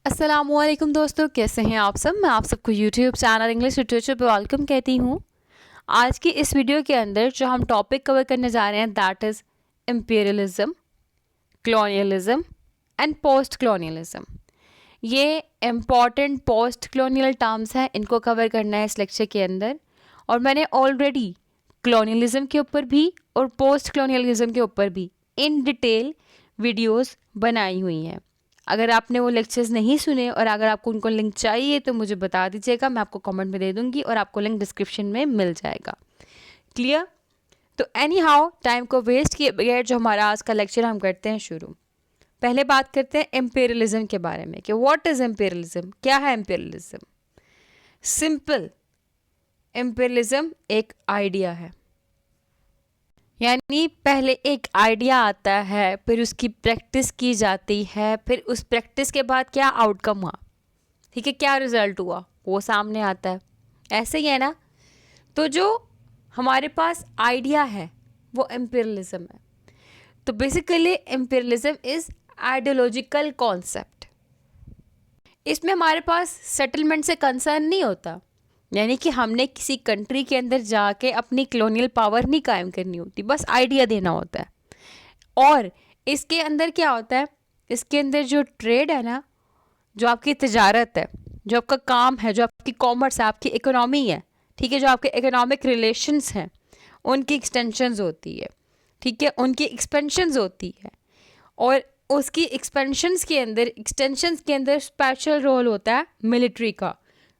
अस्सलामुअलैकुम दोस्तों, कैसे हैं आप सब। मैं आप सबको यूट्यूब चैनल इंग्लिश लिटरेचर पे वेलकम कहती हूँ। आज की इस वीडियो के अंदर जो हम टॉपिक कवर करने जा रहे हैं that is imperialism, colonialism and post colonialism. ये इम्पॉर्टेंट पोस्ट कॉलोनियल टर्म्स हैं, इनको कवर करना है इस लेक्चर के अंदर। और मैंने ऑलरेडी कॉलोनियलिज्म के ऊपर भी और पोस्ट कॉलोनियलिज्म के ऊपर भी इन डिटेल वीडियोस बनाई हुई हैं। अगर आपने वो लेक्चर्स नहीं सुने और अगर आपको उनको लिंक चाहिए तो मुझे बता दीजिएगा, मैं आपको कमेंट में दे दूंगी और आपको लिंक डिस्क्रिप्शन में मिल जाएगा। क्लियर? तो एनी हाउ टाइम को वेस्ट किए बगैर जो हमारा आज का लेक्चर हम करते हैं शुरू। पहले बात करते हैं एम्पेरियलिज्म के बारे में कि व्हाट इज़ एम्पेरियलिज्म, क्या है एम्पेरियलिज्म। सिंपल, एम्पेरियलिज्म एक आइडिया है, यानी पहले एक आइडिया आता है, फिर उसकी प्रैक्टिस की जाती है, फिर उस प्रैक्टिस के बाद क्या आउटकम हुआ, ठीक है, क्या रिजल्ट हुआ वो सामने आता है। ऐसे ही है ना। तो जो हमारे पास आइडिया है वो एम्पिरियलिज्म है। तो बेसिकली एम्पिरियलिज्म इज आइडियोलॉजिकल कॉन्सेप्ट। इसमें हमारे पास सेटलमेंट से कंसर्न नहीं होता, यानी कि हमने किसी कंट्री के अंदर जाके अपनी कॉलोनियल पावर नहीं कायम करनी होती, बस आइडिया देना होता है। और इसके अंदर क्या होता है, इसके अंदर जो ट्रेड है ना, जो आपकी तजारत है, जो आपका काम है, जो आपकी कॉमर्स है, आपकी इकोनॉमी है, ठीक है, जो आपके इकोनॉमिक रिलेशंस हैं, उनकी एक्सटेंशंस होती है, ठीक है, उनकी एक्सपेंशंस होती है। और उसकी एक्सपेंशंस के अंदर स्पेशल रोल होता है मिलिट्री का।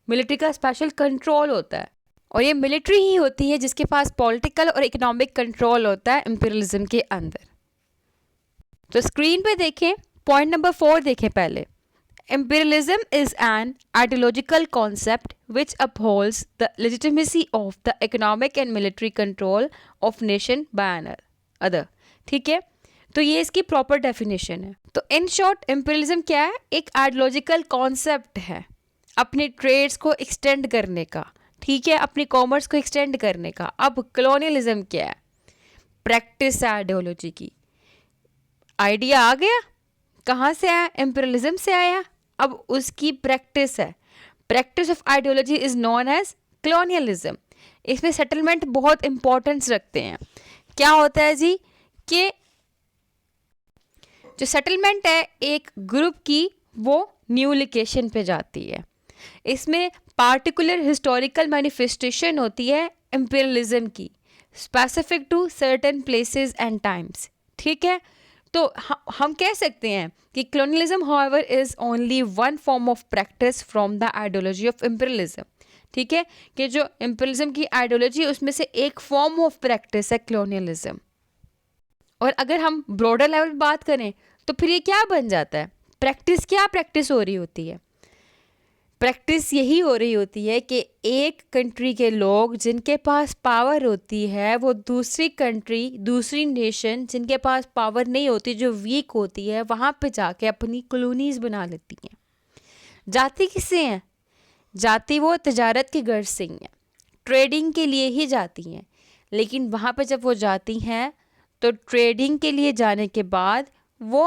मिलिट्री का स्पेशल कंट्रोल होता है, और ये मिलिट्री ही होती है जिसके पास पॉलिटिकल और इकोनॉमिक कंट्रोल होता है इम्पीरियलिज्म के अंदर। तो स्क्रीन पे देखें, पॉइंट नंबर 4 देखें पहले। Imperialism is an ideological concept which upholds the legitimacy of the economic and military control of nation by other। ठीक है, तो ये इसकी प्रॉपर डेफिनेशन है। तो इन शॉर्ट इम्पीरियलिज्म क्या है, एक आइडियोलॉजिकल कॉन्सेप्ट है अपने ट्रेड्स को एक्सटेंड करने का, ठीक है, अपनी कॉमर्स को एक्सटेंड करने का। अब कॉलोनियलिज्म क्या है, प्रैक्टिस है आइडियोलॉजी की। आइडिया आ गया, कहाँ से आया, इम्पीरियलिज्म से आया, अब उसकी प्रैक्टिस है। Practice of ideology is known as colonialism. इसमें सेटलमेंट बहुत इंपॉर्टेंस रखते हैं। क्या होता है जी कि जो सेटलमेंट है एक ग्रुप की, वो न्यू लोकेशन पे जाती है। इसमें पार्टिकुलर हिस्टोरिकल मैनिफेस्टेशन होती है इम्पीरियलिज्म की, specific to certain places and times. ठीक है, तो हम कह सकते हैं कि colonialism however is only one form of practice from the ideology of imperialism. ठीक है, कि जो इम्पीरियलिज्म की आइडियोलॉजी उसमें से एक फॉर्म ऑफ प्रैक्टिस है कॉलोनियलिज्म। और अगर हम ब्रॉडर लेवल पर बात करें तो फिर ये क्या बन जाता है, प्रैक्टिस क्या प्रैक्टिस हो रही होती है। प्रैक्टिस यही हो रही होती है कि एक कंट्री के लोग जिनके पास पावर होती है, वो दूसरी कंट्री, दूसरी नेशन जिनके पास पावर नहीं होती, जो वीक होती है, वहाँ पे जाके अपनी कॉलोनीज बना लेती हैं। जाती किससे हैं, जाती वो तजारत की गर्ज से ही हैं, ट्रेडिंग के लिए ही जाती हैं। लेकिन वहाँ पे जब वो जाती हैं तो ट्रेडिंग के लिए जाने के बाद वो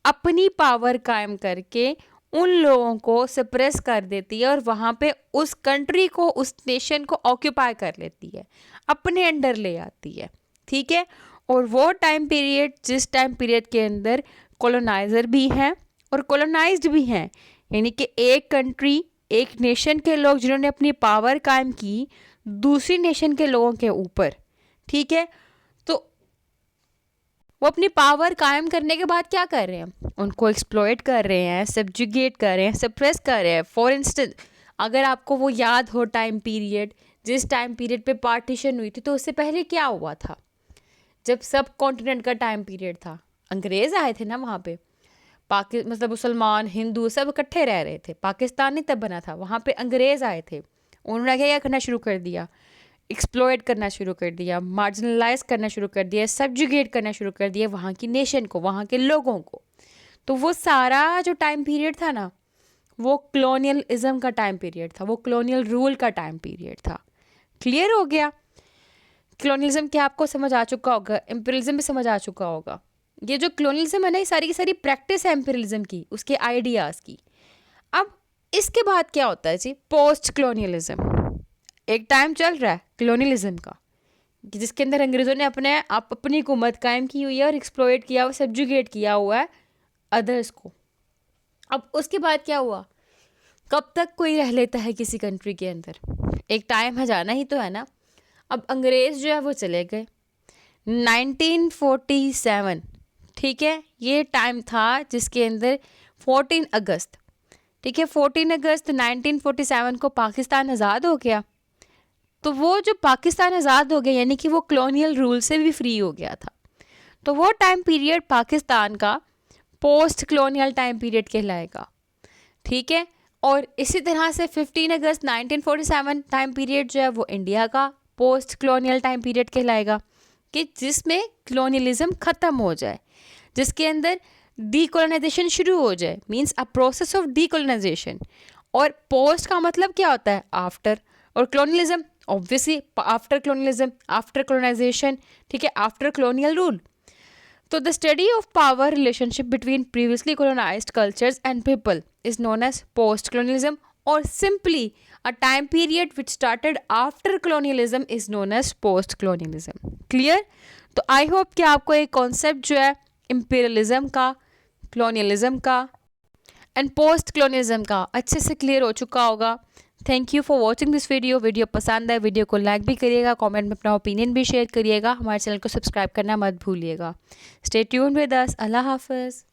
अपनी पावर कायम करके उन लोगों को सप्रेस कर देती है और वहाँ पे उस कंट्री को, उस नेशन को ऑक्यूपाई कर लेती है, अपने अंडर ले आती है। ठीक है, और वो टाइम पीरियड, जिस टाइम पीरियड के अंदर कॉलोनाइजर भी हैं और कॉलोनाइज्ड भी हैं, यानी कि एक कंट्री, एक नेशन के लोग जिन्होंने अपनी पावर कायम की दूसरी नेशन के लोगों के ऊपर। ठीक है, तो वो अपनी पावर कायम करने के बाद क्या कर रहे हैं, उनको एक्सप्लॉइट कर रहे हैं, सब्जुगेट कर रहे हैं, सप्रेस कर रहे हैं। फॉर इंस्टेंस, अगर आपको वो याद हो टाइम पीरियड, जिस टाइम पीरियड पे पार्टीशन हुई थी, तो उससे पहले क्या हुआ था, जब सब कॉन्टिनेंट का टाइम पीरियड था, अंग्रेज़ आए थे ना वहाँ पे, मतलब मुसलमान, हिंदू सब इकट्ठे रह रहे थे। पाकिस्तान नहीं तब बना था, वहाँ पे अंग्रेज़ आए थे। उन्होंने क्या करना शुरू कर दिया, एक्सप्लॉइट करना शुरू कर दिया, मार्जिनलाइज करना शुरू कर दिया, सब्जुगेट करना शुरू कर दिया वहाँ की नेशन को, वहाँ के लोगों को। तो वो सारा जो टाइम पीरियड था ना, वो कॉलोनियलिज्म का टाइम पीरियड था, वो कॉलोनियल रूल का टाइम पीरियड था। क्लियर हो गया, कॉलोनियलिज्म क्या आपको समझ आ चुका होगा, इम्पीरियलिज्म भी समझ आ चुका होगा। ये जो कॉलोनियलिज्म है ना, ये सारी की सारी प्रैक्टिस है इम्पीरियलिज्म की, उसके आइडियाज़ की। अब इसके बाद क्या होता है जी, पोस्ट कलोनियलिज्म। एक टाइम चल रहा है कलोनियलिज्म का कि जिसके अंदर अंग्रेज़ों ने अपनी हुकूमत कायम की हुई है और एक्सप्लॉइट किया हुआ, सब्जुगेट किया हुआ है अदर्स को। अब उसके बाद क्या हुआ, कब तक कोई रह लेता है किसी कंट्री के अंदर, एक टाइम है जाना ही तो है ना। अब अंग्रेज़ जो है वो चले गए 1947, ठीक है, ये टाइम था जिसके अंदर 14 अगस्त, ठीक है, 14 अगस्त 1947 को पाकिस्तान आज़ाद हो गया। तो वो जो पाकिस्तान आज़ाद हो गया यानी कि वो कॉलोनियल रूल से भी फ्री हो गया था, तो वो टाइम पीरियड पाकिस्तान का पोस्ट कॉलोनियल टाइम पीरियड कहलाएगा, ठीक है। और इसी तरह से 15 अगस्त 1947 टाइम पीरियड जो है वो इंडिया का पोस्ट कॉलोनियल टाइम पीरियड कहलाएगा, कि जिसमें कॉलोनियलिज्म ख़त्म हो जाए, जिसके अंदर डीकोलोनाइजेशन शुरू हो जाए, means a process of decolonisation. और पोस्ट का मतलब क्या होता है, आफ्टर, और colonialism obviously after colonialism, after colonisation, ठीक है, आफ्टर कॉलोनियल रूल। तो the study of power relationship between previously colonised cultures and people is known as post colonialism, और simply a time period which started after colonialism is known as post colonialism. Clear? तो I hope कि आपको एक concept जो है imperialism का, colonialism का and post colonialism का अच्छे से क्लियर हो चुका होगा। Thank you for watching this video पसंद आए वीडियो को लाइक भी करिएगा, कमेंट में अपना ओपिनियन भी शेयर करिएगा, हमारे चैनल को सब्सक्राइब करना मत भूलिएगा। Stay tuned with us. अल्लाह हाफ़िज़।